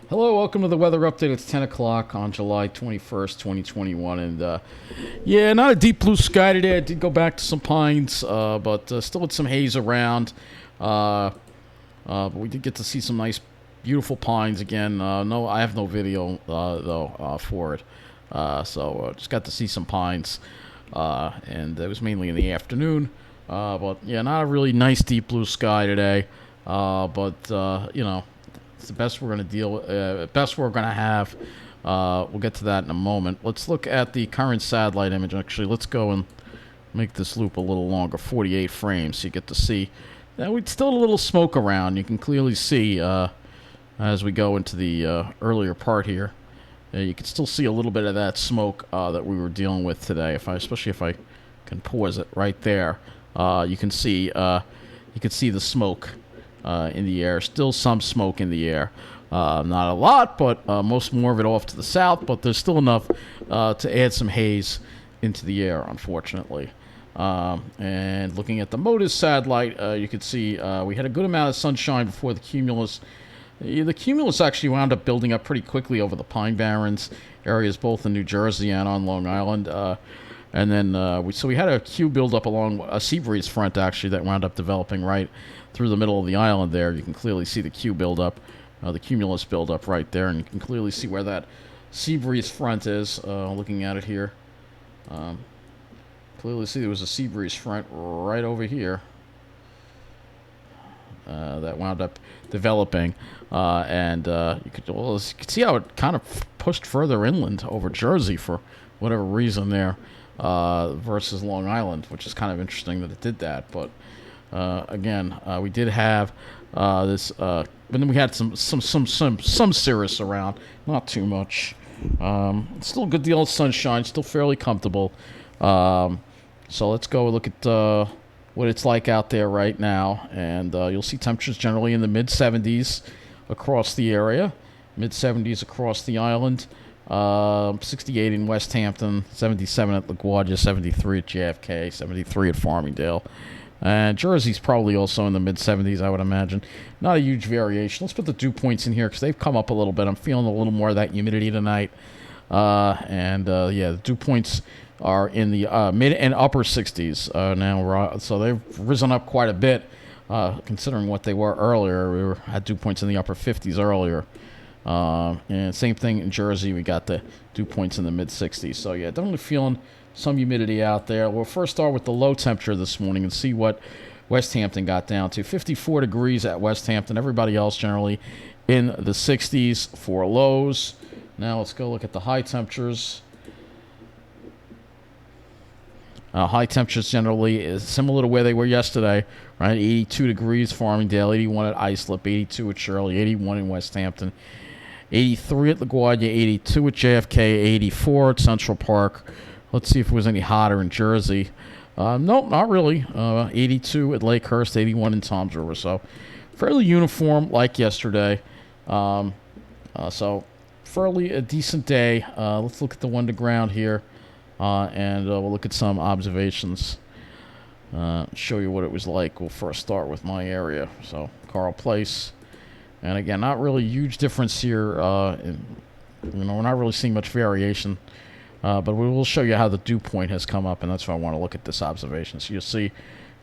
Hello, welcome to the weather update. It's 10 o'clock on July 21st, 2021. And yeah, not a deep blue sky today. I did go back to some pines, but still with some haze around. But we did get to see some nice, beautiful pines again. No, I have no video, though, for it. So just got to see some pines. And it was mainly in the afternoon. But yeah, not a really nice deep blue sky today. You know, it's the best we're going to best we're going to have. We'll get to that in a moment. Let's look at the current satellite image. Actually, let's go and make this loop a little longer, 48 frames, so you get to see. Now, we still a little smoke around. You can clearly see as we go into the earlier part here. You can still see a little bit of that smoke that we were dealing with today. Especially if I can pause it right there, you can see the smoke in the air. Still some smoke in the air. Not a lot, but more of it off to the south. But there's still enough to add some haze into the air, unfortunately. And looking at the MODIS satellite, you can see we had a good amount of sunshine before the cumulus. The cumulus actually wound up building up pretty quickly over the Pine Barrens areas, both in New Jersey and on Long Island. And then we had a Q buildup along a sea breeze front, actually, that wound up developing right through the middle of the island there. You can clearly see the Q buildup, the cumulus buildup right there, and you can clearly see where that sea breeze front is, looking at it here. Clearly see there was a sea breeze front right over here that wound up developing, and you could see how it kind of pushed further inland over Jersey for whatever reason there, versus Long Island, which is kind of interesting that it did that. But again, we did have this, but then we had some cirrus around, not too much. Still a good deal of sunshine, still fairly comfortable. So let's go look at what it's like out there right now, and you'll see temperatures generally in the mid-70s across the area, mid-70s across the island, 68 in West Hampton, 77 at LaGuardia, 73 at JFK, 73 at Farmingdale. And Jersey's probably also in the mid-70s, I would imagine. Not a huge variation. Let's put the dew points in here because they've come up a little bit. I'm feeling a little more of that humidity tonight. Yeah, the dew points are in the mid and upper 60s now. So they've risen up quite a bit, considering what they were earlier. We had dew points in the upper 50s earlier. And same thing in Jersey. We got the dew points in the mid-60s. So, yeah, definitely feeling some humidity out there. We'll first start with the low temperature this morning and see what West Hampton got down to. 54 degrees at West Hampton. Everybody else generally in the 60s for lows. Now let's go look at the high temperatures. High temperatures generally is similar to where they were yesterday, right? 82 degrees Farmingdale, 81 at Islip, 82 at Shirley, 81 in West Hampton, 83 at LaGuardia, 82 at JFK, 84 at Central Park. Let's see if it was any hotter in Jersey. Nope, not really. 82 at Lakehurst, 81 in Toms River. So fairly uniform like yesterday. So fairly a decent day. Let's look at the one to ground here. And we'll look at some observations, show you what it was like. We'll first start with my area, so Carl Place. And again, not really a huge difference here. We're not really seeing much variation, but we will show you how the dew point has come up, and that's why I want to look at this observation. So you'll see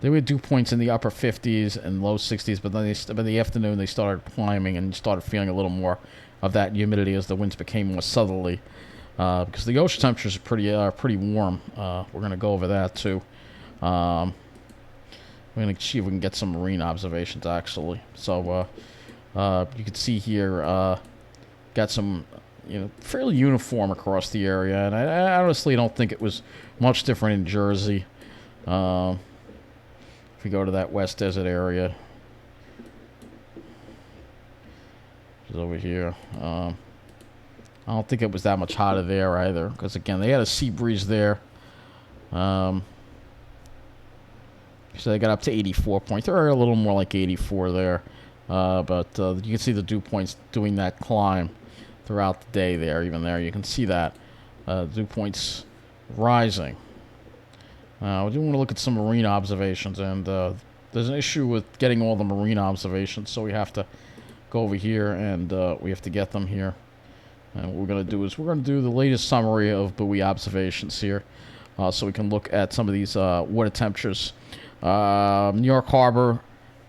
there were dew points in the upper 50s and low 60s, but then by the afternoon they started climbing, and you started feeling a little more of that humidity as the winds became more southerly. Because the ocean temperatures are pretty warm. We're going to go over that too. We're going to see if we can get some marine observations actually. So you can see here, got some, fairly uniform across the area, and I honestly don't think it was much different in Jersey. If we go to that West Desert area, which is over here. I don't think it was that much hotter there either, because again, they had a sea breeze there. So they got up to 84 points. They're a little more like 84 there. But you can see the dew points doing that climb throughout the day there. Even there, you can see that dew points rising. We do want to look at some marine observations, and there's an issue with getting all the marine observations, so we have to go over here, and we have to get them here. And what we're going to do is we're going to do the latest summary of buoy observations here, so we can look at some of these water temperatures. New York Harbor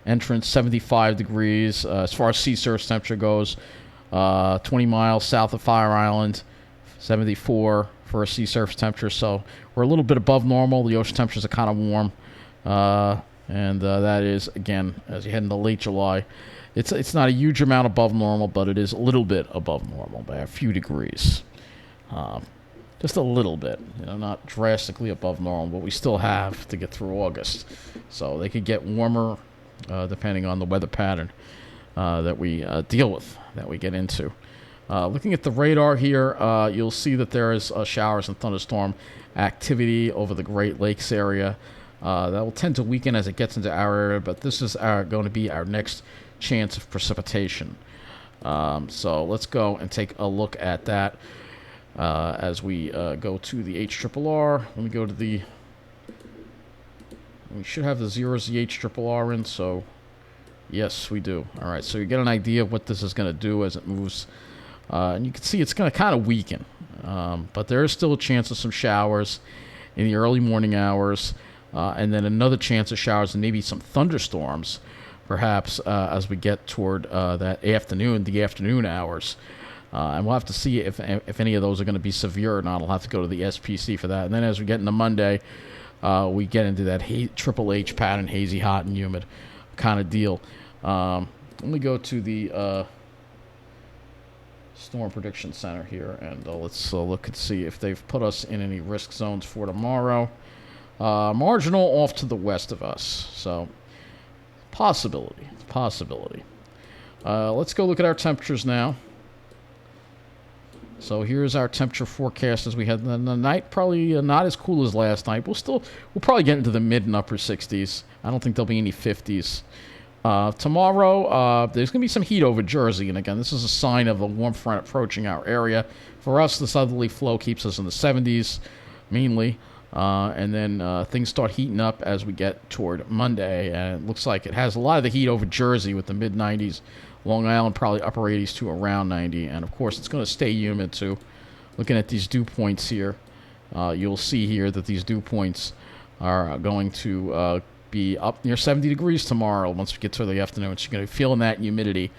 entrance 75 degrees as far as sea surface temperature goes. 20 miles south of Fire Island, 74 for a sea surface temperature. So we're a little bit above normal. The ocean temperatures are kind of warm, and that is, again, as you head into late July. It's not a huge amount above normal, but it is a little bit above normal by a few degrees. Just a little bit, not drastically above normal, but we still have to get through August. So they could get warmer depending on the weather pattern that we deal with, that we get into. Looking at the radar here, you'll see that there is showers and thunderstorm activity over the Great Lakes area. That will tend to weaken as it gets into our area, but this is going to be our next chance of precipitation. So let's go and take a look at that as we go to the HRRR. Let me go to the... We should have the zeros, the HRRR in, so yes, we do. All right, so you get an idea of what this is going to do as it moves. And you can see it's going to kind of weaken. But there is still a chance of some showers in the early morning hours, and then another chance of showers and maybe some thunderstorms, perhaps, as we get toward the afternoon hours. And we'll have to see if any of those are going to be severe or not. I'll have to go to the SPC for that. And then as we get into Monday, we get into that Triple H pattern, hazy, hot, and humid kind of deal. Let me go to the Storm Prediction Center here, and let's look and see if they've put us in any risk zones for tomorrow. Marginal off to the west of us, so possibility. Let's go look at our temperatures now. So here's our temperature forecast as we had the night. Probably not as cool as last night. We'll probably get into the mid and upper 60s. I don't think there'll be any 50s. Tomorrow, there's going to be some heat over Jersey. And again, this is a sign of a warm front approaching our area. For us, the southerly flow keeps us in the 70s, mainly. And then things start heating up as we get toward Monday. And it looks like it has a lot of the heat over Jersey with the mid-90s. Long Island, probably upper 80s to around 90. And, of course, it's going to stay humid, too. Looking at these dew points here, you'll see here that these dew points are going to be up near 70 degrees tomorrow once we get to the afternoon. So you're going to be feeling that humidity,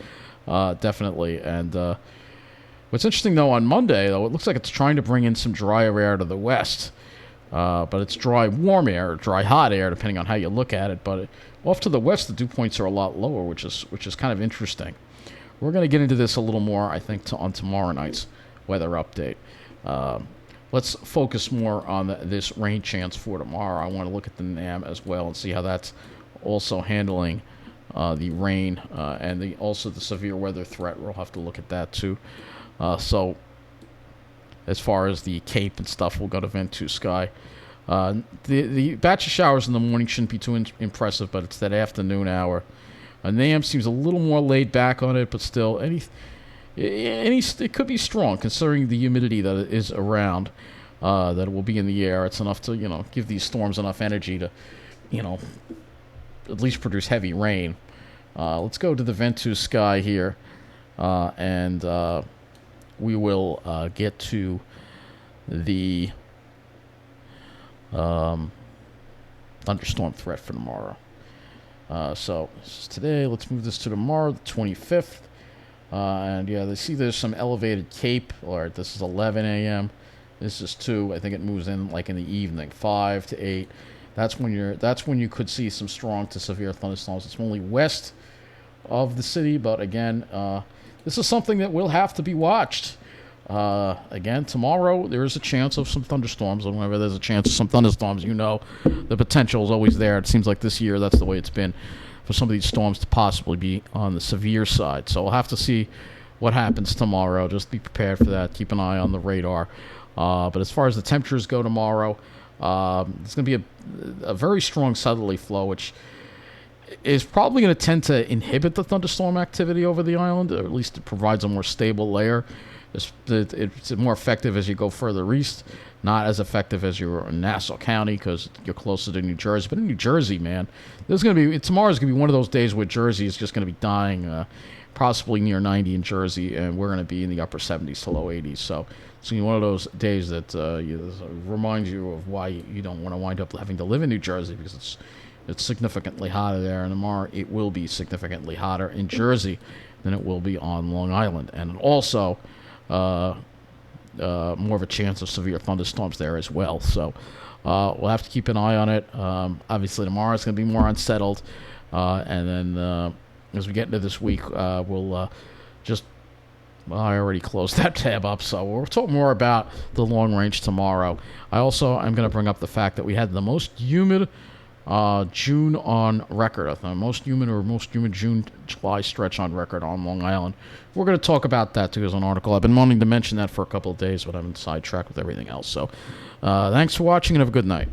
definitely. And what's interesting, though, on Monday, though, it looks like it's trying to bring in some drier air to the west. But it's dry, warm air, dry, hot air, depending on how you look at it. But off to the west, the dew points are a lot lower, which is kind of interesting. We're going to get into this a little more, I think, on tomorrow night's weather update. Let's focus more on this rain chance for tomorrow. I want to look at the NAM as well and see how that's also handling the rain and also the severe weather threat. We'll have to look at that too. So as far as the Cape and stuff, we'll go to Ventus Sky. The batch of showers in the morning shouldn't be too impressive, but it's that afternoon hour. NAM seems a little more laid back on it, but still, it could be strong considering the humidity that is around, that it will be in the air. It's enough to, give these storms enough energy to, at least produce heavy rain. Let's go to the Ventus Sky here, and we will get to the thunderstorm threat for tomorrow. So this is today. Let's move this to tomorrow, the 25th. And yeah, they see there's some elevated Cape. All right, this is 11 a.m. This is 2. I think it moves in like in the evening, 5 to 8. That's when you could see some strong to severe thunderstorms. It's only west of the city, but again, this is something that will have to be watched. Again, tomorrow there is a chance of some thunderstorms, and whenever there's a chance of some thunderstorms, the potential is always there. It seems like this year that's the way it's been for some of these storms to possibly be on the severe side. So we'll have to see what happens tomorrow. Just be prepared for that. Keep an eye on the radar. But as far as the temperatures go tomorrow, it's going to be a very strong southerly flow, which is probably going to tend to inhibit the thunderstorm activity over the island, or at least it provides a more stable layer. It's more effective as you go further east, not as effective as you're in Nassau County because you're closer to New Jersey. But in New Jersey, man, tomorrow's going to be one of those days where Jersey is just going to be dying possibly near 90 in Jersey, and we're going to be in the upper 70s to low 80s. So it's one of those days that reminds you of why you don't want to wind up having to live in New Jersey, because it's significantly hotter there, and tomorrow it will be significantly hotter in Jersey than it will be on Long Island, and also more of a chance of severe thunderstorms there as well. So we'll have to keep an eye on it. Obviously, tomorrow it's going to be more unsettled, and then as we get into this week, we'll just... Well, I already closed that tab up, so we'll talk more about the long range tomorrow. I also am going to bring up the fact that we had the most humid June on record, the most humid June-July stretch on record on Long Island. We're going to talk about that too as an article. I've been wanting to mention that for a couple of days, but I've been sidetracked with everything else. So thanks for watching and have a good night.